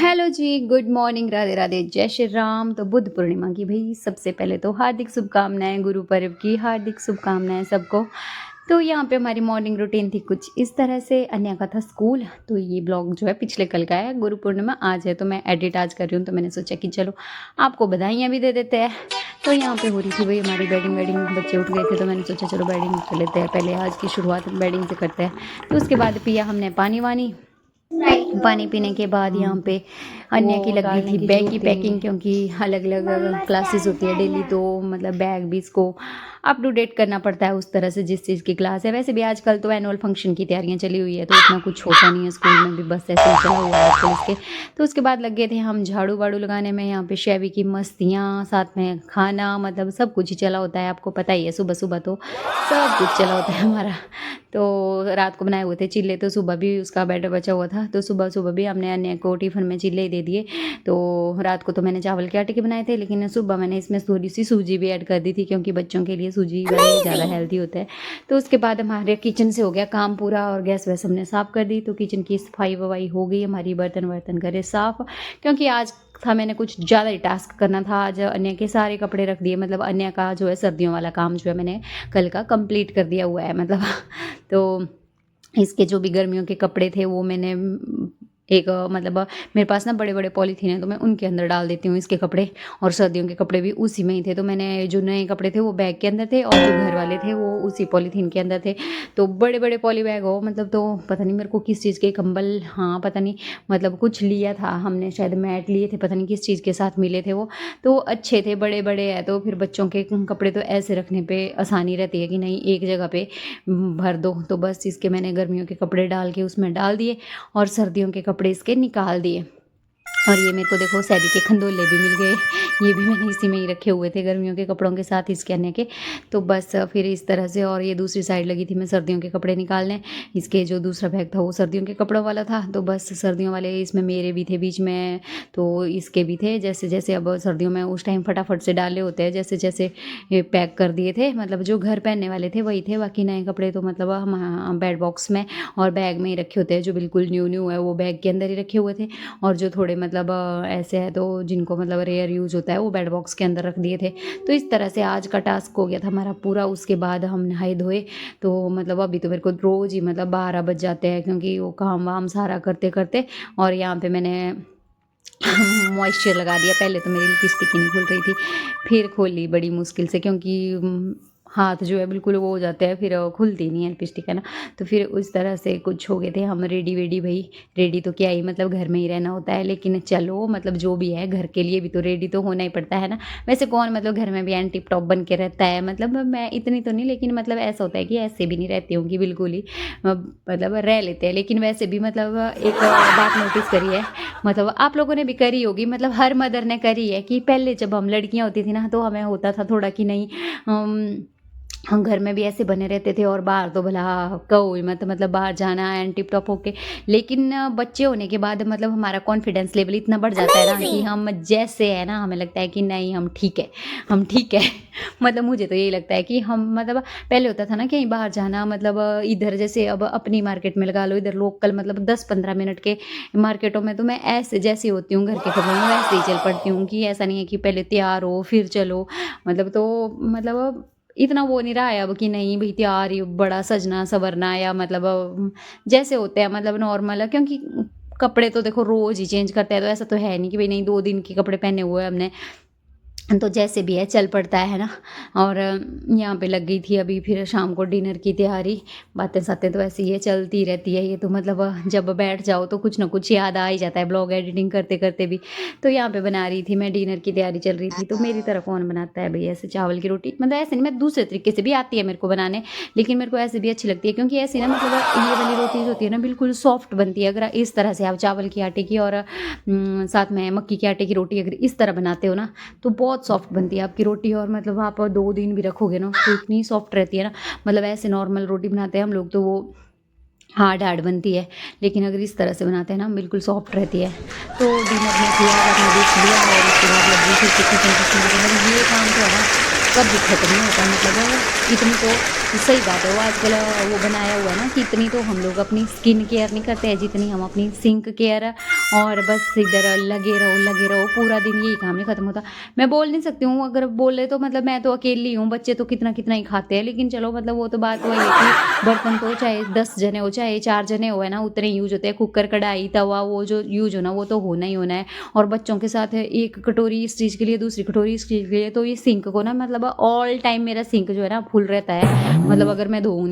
Hello जी, good morning, Radhe Radhe, जय श्री राम। तो बुद्ध पूर्णिमा की भाई सबसे पहले तो हार्दिक शुभकामनाएं, गुरु पर्व की हार्दिक शुभकामनाएं सबको। तो यहाँ पे हमारी मॉर्निंग रूटीन थी कुछ इस तरह से। अन्य का था स्कूल, तो ये ब्लॉग जो है पिछले कल का है। गुरु पूर्णिमा आज है तो मैं एडिट आज कर रही हूँ, तो मैंने सोचा कि चलो आपको बधाइयाँ भी दे देते हैं। तो यहाँ पे हो रही थी भाई हमारी बेडिंग वेडिंग, बच्चे उठ गए थे तो मैंने सोचा चलो बेडिंग कर लेते हैं, पहले आज की शुरुआत बेडिंग से करते हैं। तो उसके बाद पिया हमने पानी वानी। पानी पीने के बाद यहाँ पे अन्य की लग गई थी बैग की पैकिंग, क्योंकि अलग अलग क्लासेस होती है डेली, तो मतलब बैग भी इसको अप टू डेट करना पड़ता है उस तरह से जिस चीज़ की क्लास है। वैसे भी आजकल तो एनुअल फंक्शन की तैयारियां चली हुई है, तो इतना कुछ होता नहीं है स्कूल में भी, बस ऐसे ही चला हुआ है आजकल इसके। तो उसके बाद लग गए थे हम झाड़ू वाड़ू लगाने में। यहाँ पे शेवी की मस्तियाँ, साथ में खाना, मतलब सब कुछ ही चला होता है, आपको पता ही है। सुबह सुबह तो सब कुछ चला होता है हमारा। तो रात को बनाए हुए थे चिल्ले, तो सुबह भी उसका बैटर बचा हुआ था, तो सुबह सुबह भी हमने अन्य को टिफ़िन में चिल्ले दे दिए। तो रात को तो मैंने चावल के आटे के बनाए थे, लेकिन सुबह मैंने इसमें थोड़ी सी सूजी भी ऐड कर दी थी, क्योंकि बच्चों के लिए सूजी वाले ज़्यादा हेल्दी होता है। तो उसके बाद हमारे किचन से हो गया काम पूरा, और गैस वैस हमने साफ़ कर दी। तो किचन की सफाई वफाई हो गई हमारी, बर्तन वर्तन करे साफ़, क्योंकि आज था मैंने कुछ ज़्यादा ही टास्क करना था। आज अन्य के सारे कपड़े रख दिए, मतलब अन्य का जो है सर्दियों वाला काम जो है मैंने कल का कंप्लीट कर दिया हुआ है मतलब। तो इसके जो भी गर्मियों के कपड़े थे वो मैंने एक मतलब मेरे पास ना बड़े बड़े पॉलीथीन है, तो मैं उनके अंदर डाल देती हूँ इसके कपड़े, और सर्दियों के कपड़े भी उसी में ही थे। तो मैंने जो नए कपड़े थे वो बैग के अंदर थे, और जो घर वाले थे वो उसी पॉलीथीन के अंदर थे। तो बड़े बड़े पॉली बैग हो मतलब, तो पता नहीं मेरे को किस चीज़ के कंबल, हाँ पता नहीं, मतलब कुछ लिया था हमने, शायद मैट लिए थे, पता नहीं किस चीज़ के साथ मिले थे वो। तो अच्छे थे, बड़े बड़े है, तो फिर बच्चों के कपड़े तो ऐसे रखने पर आसानी रहती है कि नहीं एक जगह पर भर दो। तो बस इसके मैंने गर्मियों के कपड़े डाल के उसमें डाल दिए, और सर्दियों के कपड़े इसके निकाल दिए। और ये मेरे को देखो सैदी के खंडोले भी मिल गए, ये भी मैंने इसी में ही रखे हुए थे गर्मियों के कपड़ों के साथ इसके अन्य के। तो बस फिर इस तरह से, और ये दूसरी साइड लगी थी मैं सर्दियों के कपड़े निकालने। इसके जो दूसरा बैग था वो सर्दियों के कपड़ों वाला था, तो बस सर्दियों वाले इसमें मेरे भी थे बीच में, तो इसके भी थे। जैसे जैसे अब सर्दियों में उस टाइम फटाफट से डाले होते हैं, जैसे जैसे ये पैक कर दिए थे, मतलब जो घर पहनने वाले थे वही थे, बाकी नए कपड़े तो मतलब हम बेड बॉक्स में और बैग में ही रखे होते हैं। जो बिल्कुल न्यू न्यू है वो बैग के अंदर ही रखे हुए थे, और जो थोड़े मतलब ऐसे है तो जिनको मतलब रेयर यूज़ होता है वो बेड बॉक्स के अंदर रख दिए थे। तो इस तरह से आज का टास्क हो गया था हमारा पूरा। उसके बाद हम नहाए धोए, तो मतलब अभी तो मेरे को रोज़ ही मतलब 12 बज जाते हैं, क्योंकि वो काम वाम सारा करते करते। और यहाँ पे मैंने मॉइस्चर लगा दिया। पहले तो मेरी लिपस्टिक ही नहीं खुल रही थी, फिर खोली बड़ी मुश्किल से, क्योंकि हाथ जो है बिल्कुल वो हो जाते हैं, फिर खुलती नहीं है लिपस्टिक, है ना। तो फिर उस तरह से कुछ हो गए थे हम रेडी वेडी। भाई रेडी तो क्या ही, मतलब घर में ही रहना होता है, लेकिन चलो मतलब जो भी है घर के लिए भी तो रेडी तो होना ही पड़ता है ना। वैसे कौन मतलब घर में भी एंड टिप टॉप बन के रहता है, मतलब मैं इतनी तो नहीं, लेकिन मतलब ऐसा होता है कि ऐसे भी नहीं रहती हूँ कि बिल्कुल ही मतलब रह लेते हैं। लेकिन वैसे भी मतलब एक बात नोटिस करी है, मतलब आप लोगों ने भी करी होगी, मतलब हर मदर ने करी है, कि पहले जब हम लड़कियां होती थी ना तो हमें होता था थोड़ा कि नहीं हम घर में भी ऐसे बने रहते थे, और बाहर तो भला कहो ही मत, मतलब बाहर जाना एंड टिप टॉप होके। लेकिन बच्चे होने के बाद मतलब हमारा कॉन्फिडेंस लेवल इतना बढ़ जाता है ना कि हम जैसे है ना, हमें लगता है कि नहीं हम ठीक है, हम ठीक है। मतलब मुझे तो यही लगता है कि हम मतलब पहले होता था ना कहीं बाहर जाना, मतलब इधर जैसे अब अपनी मार्केट में लगा लो, इधर लोकल मतलब 10-15 मिनट के मार्केटों में तो मैं ऐसे जैसे होती हूँ घर के कपड़ों में वैसे ही चल पड़ती हूँ, कि ऐसा नहीं है कि पहले तैयार हो फिर चलो। मतलब तो मतलब इतना वो नहीं रहा है अब कि नहीं भाई तैयार ही बड़ा सजना संवरना, या मतलब जैसे होते हैं मतलब नॉर्मल है, क्योंकि कपड़े तो देखो रोज़ ही चेंज करते हैं, तो ऐसा तो है नहीं कि भाई नहीं 2 दिन के कपड़े पहने हुए हैं हमने, तो जैसे भी है चल पड़ता है ना। और यहाँ पे लग गई थी अभी फिर शाम को डिनर की तैयारी। बातें सातें तो ऐसी ये चलती रहती है, ये तो मतलब जब बैठ जाओ तो कुछ ना कुछ याद आ ही जाता है ब्लॉग एडिटिंग करते करते भी। तो यहाँ पे बना रही थी मैं, डिनर की तैयारी चल रही थी। तो मेरी तरह कौन बनाता है भाई ऐसे चावल की रोटी, मतलब ऐसे नहीं, मैं दूसरे तरीके से भी आती है मेरे को बनाने, लेकिन मेरे को ऐसे भी अच्छी लगती है, क्योंकि ऐसी ना मतलब ये वाली रोटी होती है ना बिल्कुल सॉफ्ट बनती है। अगर इस तरह से आप चावल के आटे की और साथ में मक्की के आटे की रोटी अगर इस तरह बनाते हो ना तो बहुत सॉफ्ट बनती है आपकी रोटी, और मतलब आप 2 दिन भी रखोगे ना तो इतनी सॉफ्ट रहती है ना। मतलब ऐसे नॉर्मल रोटी बनाते हैं हम लोग तो वो हार्ड हार्ड बनती है, लेकिन अगर इस तरह से बनाते हैं ना बिल्कुल सॉफ्ट रहती है। तो डिनर में किया, अपने देख लिया, और उसके बाद लगी फिर किचन, मतलब ये काम तो है ना कभी खत्म नहीं होता। मतलब इतनी तो सही बात है, वो आजकल वो बनाया हुआ है ना कि इतनी तो हम लोग अपनी स्किन केयर नहीं करते हैं जितनी हम अपनी सिंक केयर, और बस इधर लगे रहो पूरा दिन, यही काम नहीं खत्म होता। मैं बोल नहीं सकती हूँ, अगर बोले तो मतलब मैं तो अकेली हूँ, बच्चे तो कितना कितना ही खाते हैं, लेकिन चलो मतलब वो तो बात वही है कि बर्तन तो चाहे 10 जने हो चाहे 4 जने हो, है ना, उतने यूज होते हैं। कुकर, कढ़ाई, तवा, वो जो यूज होना वो तो होना ही होना है। और बच्चों के साथ एक कटोरी इस चीज़ के लिए, दूसरी कटोरी इस चीज़ के लिए, तो ये सिंक को ना मतलब ऑल टाइम मेरा सिंक जो है ना फुल रहता है। मतलब अगर मैं धोऊँ